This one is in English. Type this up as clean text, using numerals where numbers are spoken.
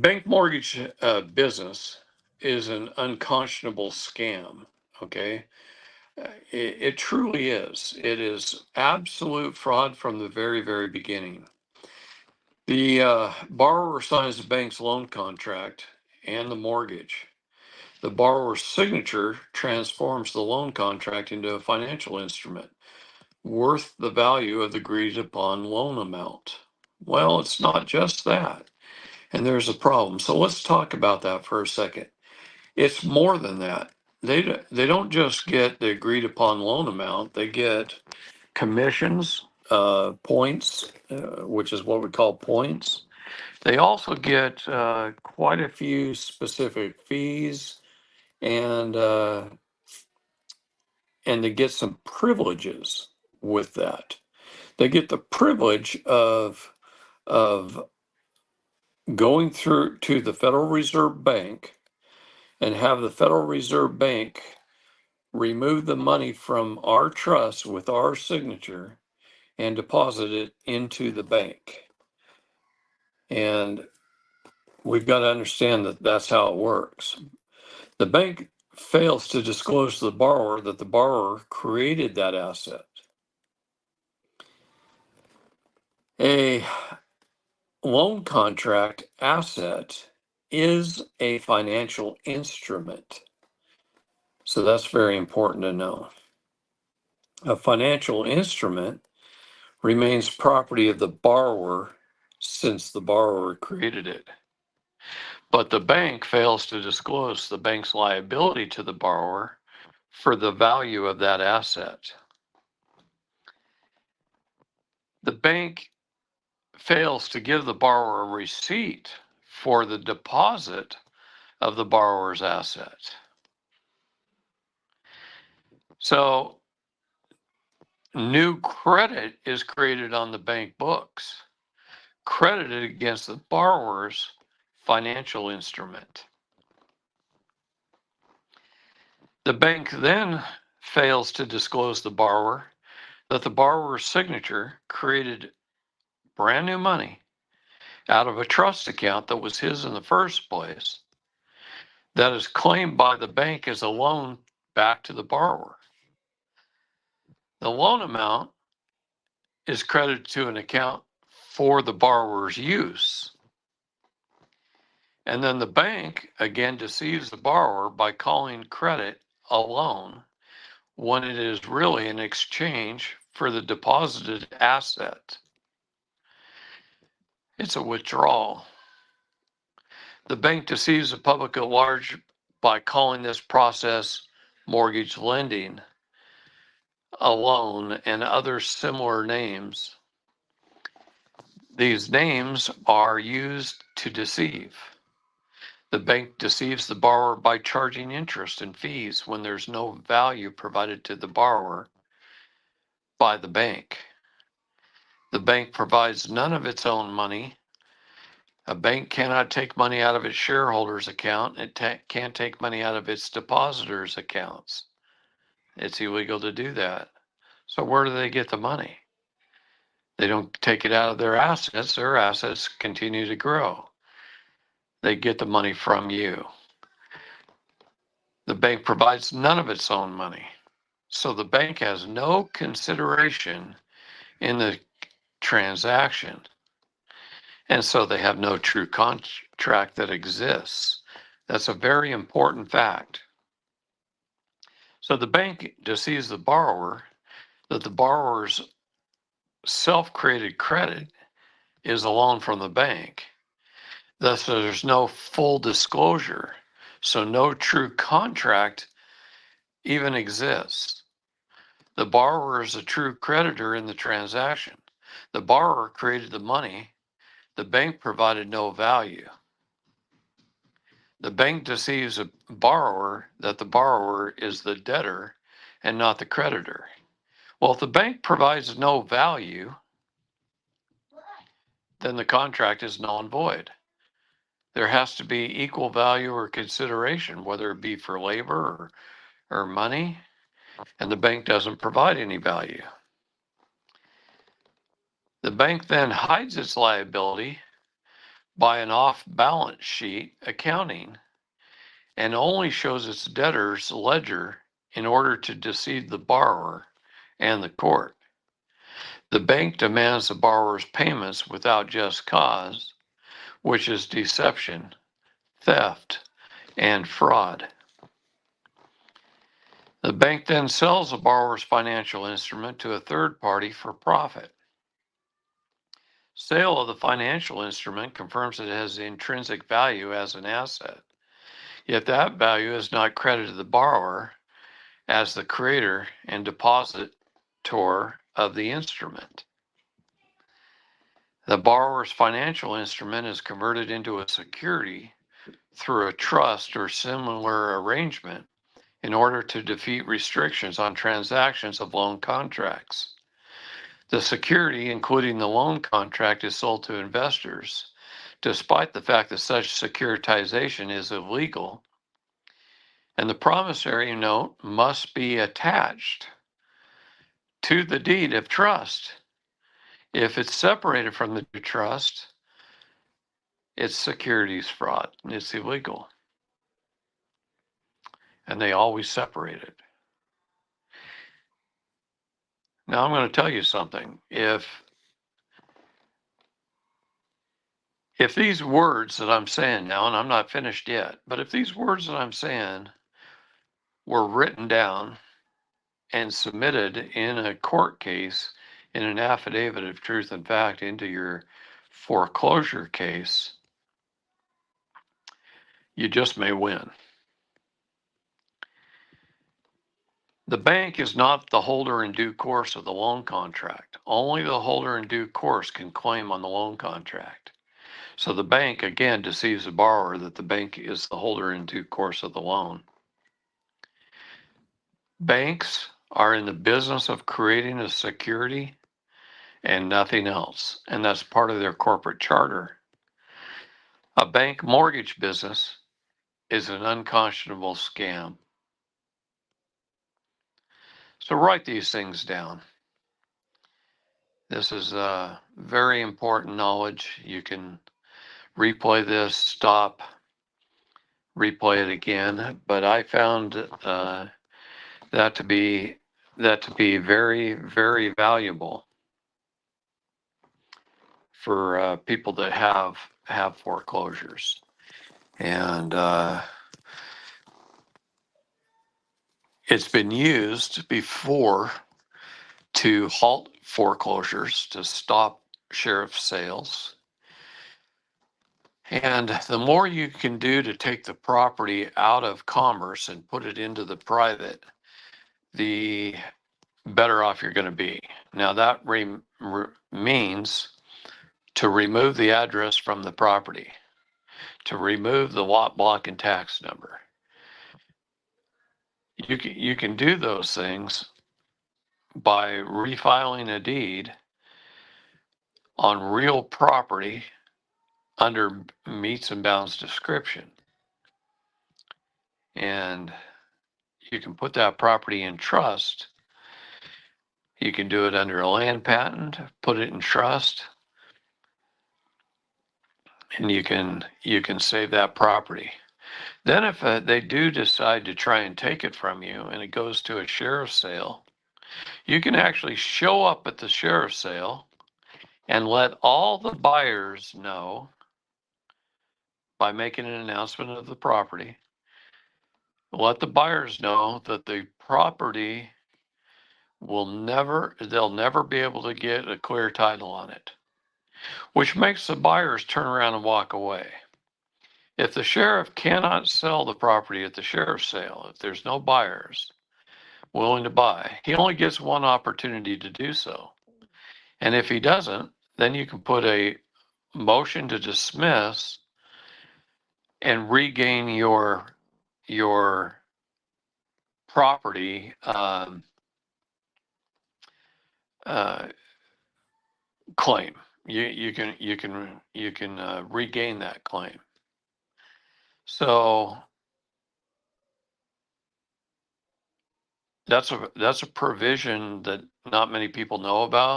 Bank mortgage business is an unconscionable scam. Okay. It truly is. It is absolute fraud from the very, very beginning. The borrower signs the bank's loan contract and the mortgage. The borrower's signature transforms the loan contract into a financial instrument worth the value of the agreed upon loan amount. Well, it's not just that. And there's a problem. So let's talk about that for a second. It's more than that. They don't just get the agreed upon loan amount, they get commissions, points, which is what we call points. They also get quite a few specific fees, and they get some privileges with that. They get the privilege of going through to the Federal Reserve Bank and have the Federal Reserve Bank remove the money from our trust with our signature and deposit it into the bank. And we've got to understand that that's how it works. The bank fails to disclose to the borrower that the borrower created that asset. A loan contract asset is a financial instrument. So that's very important to know. A financial instrument remains property of the borrower since the borrower created it. But the bank fails to disclose the bank's liability to the borrower for the value of that asset. The bank fails to give the borrower a receipt for the deposit of the borrower's asset. So new credit is created on the bank books, credited against the borrower's financial instrument. The bank then fails to disclose to the borrower that the borrower's signature created brand new money out of a trust account that was his in the first place, that is claimed by the bank as a loan back to the borrower. The loan amount is credited to an account for the borrower's use. And then the bank again deceives the borrower by calling credit a loan when it is really an exchange for the deposited asset. It's a withdrawal. The bank deceives the public at large by calling this process mortgage lending, a loan, and other similar names. These names are used to deceive. The bank deceives the borrower by charging interest and fees when there's no value provided to the borrower by the bank. The bank provides none of its own money. A bank cannot take money out of its shareholders' account. It can't take money out of its depositors' accounts. It's illegal to do that. So where do they get the money? They don't take it out of their assets. Their assets continue to grow. They get the money from you. The bank provides none of its own money. So the bank has no consideration in the transaction. And so they have no true contract that exists. That's a very important fact. So the bank deceives the borrower that the borrower's self-created credit is a loan from the bank. Thus, there's no full disclosure. So no true contract even exists. The borrower is a true creditor in the transaction. The borrower created the money. The bank provided no value. The bank deceives a borrower that the borrower is the debtor and not the creditor. Well, if the bank provides no value, then the contract is null and void. There has to be equal value or consideration, whether it be for labor or money, and the bank doesn't provide any value. The bank then hides its liability by an off-balance sheet accounting and only shows its debtor's ledger in order to deceive the borrower and the court. The bank demands the borrower's payments without just cause, which is deception, theft, and fraud. The bank then sells the borrower's financial instrument to a third party for profit. Sale of the financial instrument confirms it has intrinsic value as an asset, yet that value is not credited to the borrower as the creator and depositor of the instrument. The borrower's financial instrument is converted into a security through a trust or similar arrangement in order to defeat restrictions on transactions of loan contracts. The security, including the loan contract, is sold to investors, despite the fact that such securitization is illegal, and the promissory note must be attached to the deed of trust. If it's separated from the trust, it's securities fraud. It's illegal. And they always separate it. Now I'm going to tell you something. If these words that I'm saying now, and I'm not finished yet, but if these words that I'm saying were written down and submitted in a court case in an affidavit of truth and fact into your foreclosure case, you just may win. The bank is not the holder in due course of the loan contract. Only the holder in due course can claim on the loan contract. So the bank, again, deceives the borrower that the bank is the holder in due course of the loan. Banks are in the business of creating a security and nothing else, and that's part of their corporate charter. A bank mortgage business is an unconscionable scam. So write these things down. This is very important knowledge. You can replay this, stop, replay it again. But I found that to be very, very valuable for people that have foreclosures. And it's been used before to halt foreclosures, to stop sheriff sales. And the more you can do to take the property out of commerce and put it into the private, the better off you're going to be. Now that means to remove the address from the property, to remove the lot, block, and tax number. You can do those things by refiling a deed on real property under meets and bounds description. And you can put that property in trust. You can do it under a land patent, put it in trust, and you can save that property. Then if they do decide to try and take it from you and it goes to a sheriff's sale, you can actually show up at the sheriff's sale and let all the buyers know by making an announcement of the property. Let the buyers know that the property they'll never be able to get a clear title on it, which makes the buyers turn around and walk away. If the sheriff cannot sell the property at the sheriff's sale, if there's no buyers willing to buy, he only gets one opportunity to do so. And if he doesn't, then you can put a motion to dismiss and regain your property claim. You can regain that claim. So that's a provision that not many people know about.